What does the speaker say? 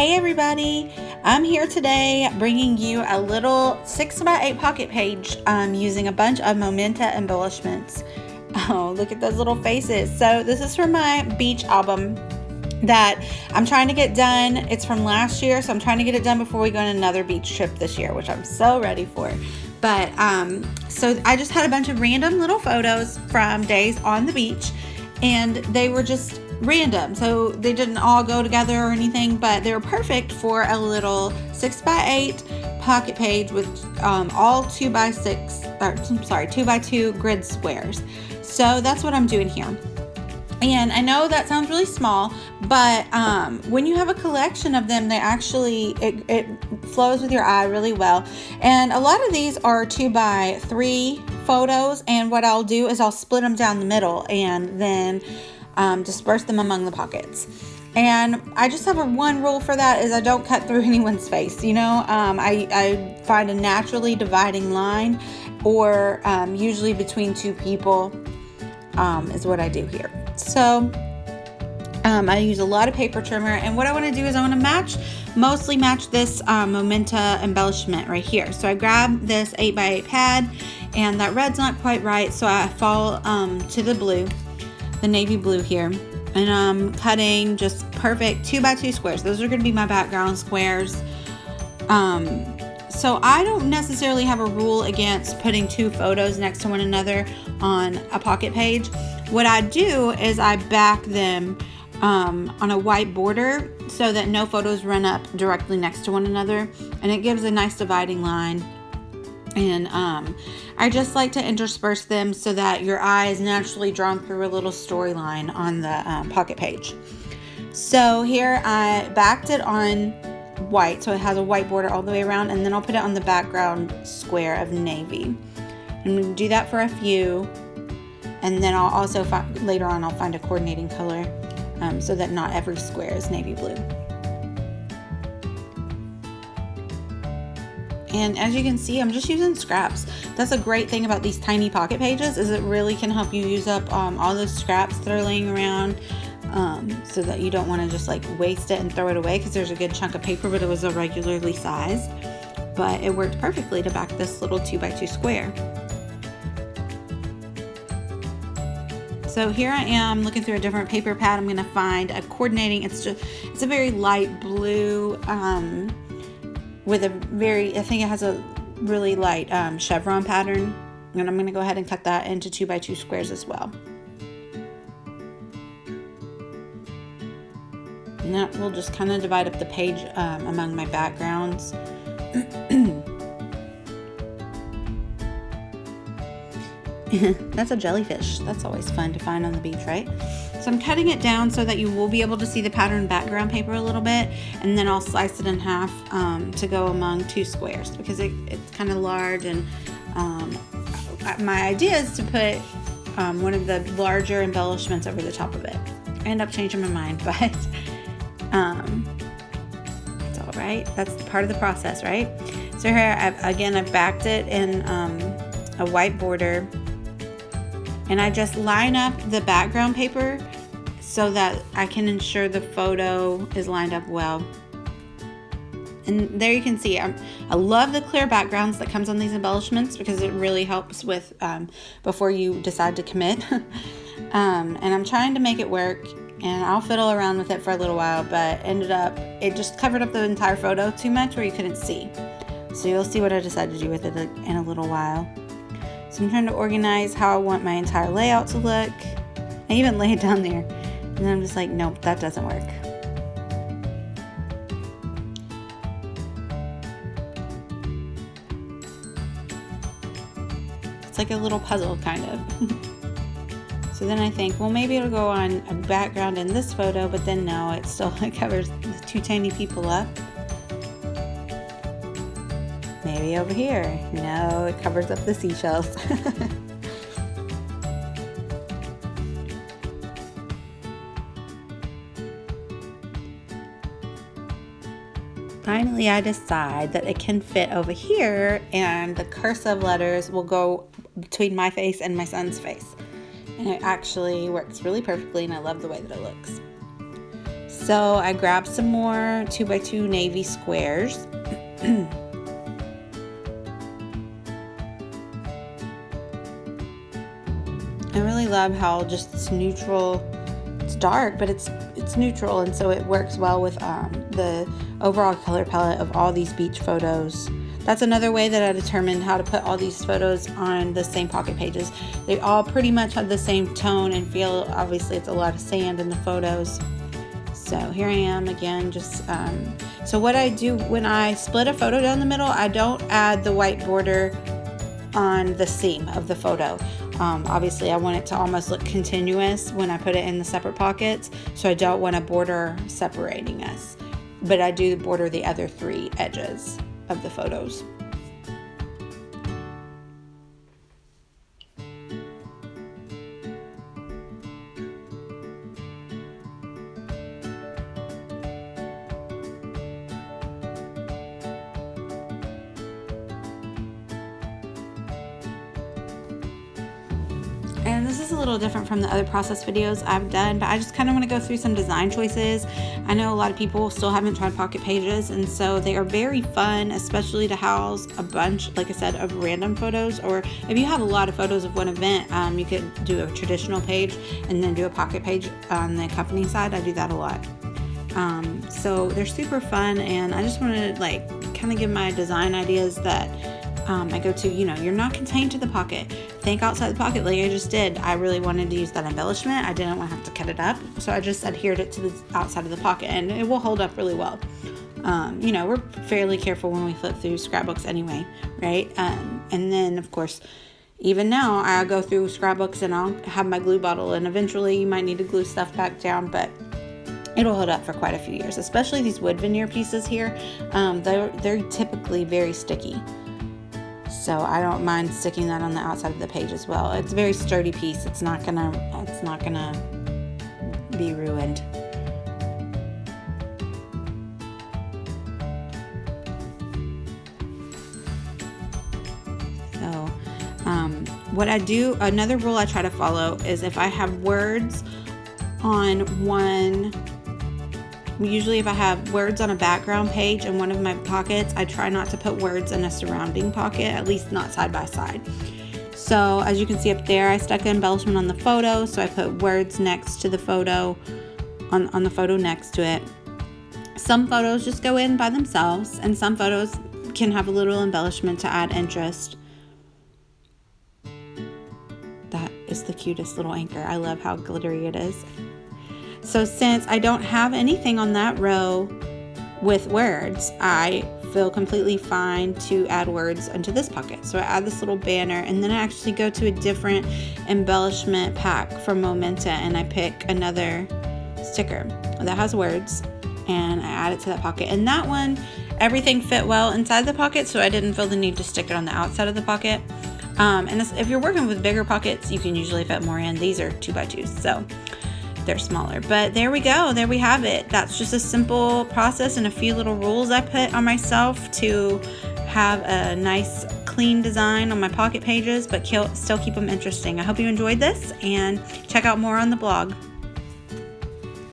Hey everybody, I'm here today bringing you a little 6x8 pocket page using a bunch of Momenta embellishments. Oh, look at those little faces. So this is from my beach album that I'm trying to get done. It's from last year, so I'm trying to get it done before we go on another beach trip this year, which I'm so ready for. But so I just had a bunch of random little photos from days on the beach, and they were just random, so they didn't all go together or anything, but they were perfect for a little 6x8 pocket page with all 2x2 grid squares. So that's what I'm doing here. And I know that sounds really small, but when you have a collection of them, they actually, it flows with your eye really well. And a lot of these are 2x3 photos, and what I'll do is I'll split them down the middle and then disperse them among the pockets. And I just have one rule for that is I don't cut through anyone's face. You know, I find a naturally dividing line, or usually between two people is what I do here. So I use a lot of paper trimmer, and what I want to do is I want to mostly match this Momenta embellishment right here. So I grab this 8x8 pad, and that red's not quite right, so I fall to the blue, the navy blue here, and I'm cutting just perfect 2x2 squares. Those are going to be my background squares. So I don't necessarily have a rule against putting two photos next to one another on a pocket page. What I do is I back them on a white border so that no photos run up directly next to one another, and it gives a nice dividing line. And I just like to intersperse them so that your eye is naturally drawn through a little storyline on the pocket page. So here I backed it on white, so it has a white border all the way around, and then I'll put it on the background square of navy. I'm going to do that for a few, and then I'll also later on I'll find a coordinating color so that not every square is navy blue. And as you can see, I'm just using scraps. That's a great thing about these tiny pocket pages, is it really can help you use up all those scraps that are laying around, so that you don't want to just like waste it and throw it away, because there's a good chunk of paper, but it was irregularly sized. But it worked perfectly to back this little 2x2 square. So here I am looking through a different paper pad. I'm going to find a coordinating, it's a very light blue, with a very, I think it has a really light chevron pattern, and I'm going to go ahead and cut that into 2x2 squares as well. And that will just kind of divide up the page among my backgrounds. That's a jellyfish. That's always fun to find on the beach, right? So I'm cutting it down so that you will be able to see the pattern background paper a little bit, and then I'll slice it in half to go among two squares, because it's kind of large, and my idea is to put one of the larger embellishments over the top of it. I end up changing my mind, but it's all right. That's part of the process, right? So here I've backed it in a white border, and I just line up the background paper so that I can ensure the photo is lined up well. And there you can see, I love the clear backgrounds that comes on these embellishments, because it really helps with before you decide to commit. And I'm trying to make it work, and I'll fiddle around with it for a little while, but it just covered up the entire photo too much where you couldn't see. So you'll see what I decide to do with it in a little while. So I'm trying to organize how I want my entire layout to look. I even lay it down there, and then I'm just like, nope, that doesn't work. It's like a little puzzle, kind of. So then I think, well, maybe it'll go on a background in this photo, but then no, it covers the two tiny people up. Maybe over here. No, it covers up the seashells. Finally, I decide that it can fit over here, and the cursive letters will go between my face and my son's face. And it actually works really perfectly, and I love the way that it looks. So I grabbed some more 2x2 navy squares. I really love how just it's neutral. It's dark, but it's neutral, and so it works well with the overall color palette of all these beach photos. That's another way that I determined how to put all these photos on the same pocket pages. They all pretty much have the same tone and feel. Obviously, it's a lot of sand in the photos. So here I am again, just so what I do when I split a photo down the middle, I don't add the white border on the seam of the photo. Obviously I want it to almost look continuous when I put it in the separate pockets, so I don't want a border separating us, but I do border the other 3 edges of the photos. And this is a little different from the other process videos I've done, but I just kind of want to go through some design choices. I know a lot of people still haven't tried pocket pages, and so they are very fun, especially to house a bunch, like I said, of random photos. Or if you have a lot of photos of one event, you could do a traditional page and then do a pocket page on the company side. I do that a lot. So they're super fun, and I just want to like kind of give my design ideas that I go to. You know, you're not contained to the pocket. Think outside the pocket like I just did. I really wanted to use that embellishment. I didn't want to have to cut it up, so I just adhered it to the outside of the pocket, and it will hold up really well. You know, we're fairly careful when we flip through scrapbooks anyway, right? And then of course, even now I'll go through scrapbooks and I'll have my glue bottle, and eventually you might need to glue stuff back down, but it'll hold up for quite a few years, especially these wood veneer pieces here. They're typically very sticky. So I don't mind sticking that on the outside of the page as well. It's a very sturdy piece. It's not gonna be ruined. So what I do, another rule I try to follow is if I have words on one, usually if I have words on a background page in one of my pockets, I try not to put words in a surrounding pocket, at least not side by side. So as you can see up there, I stuck the embellishment on the photo, so I put words next to the photo, on the photo next to it. Some photos just go in by themselves, and some photos can have a little embellishment to add interest. That is the cutest little anchor. I love how glittery it is. So since I don't have anything on that row with words, I feel completely fine to add words into this pocket. So I add this little banner, and then I actually go to a different embellishment pack from Momenta, and I pick another sticker that has words, and I add it to that pocket. And that one, everything fit well inside the pocket, so I didn't feel the need to stick it on the outside of the pocket. And if you're working with bigger pockets, you can usually fit more in. These are 2x2s, so they're smaller. But there we go, there we have it. That's just a simple process and a few little rules I put on myself to have a nice clean design on my pocket pages, but still keep them interesting. I hope you enjoyed this, and check out more on the blog.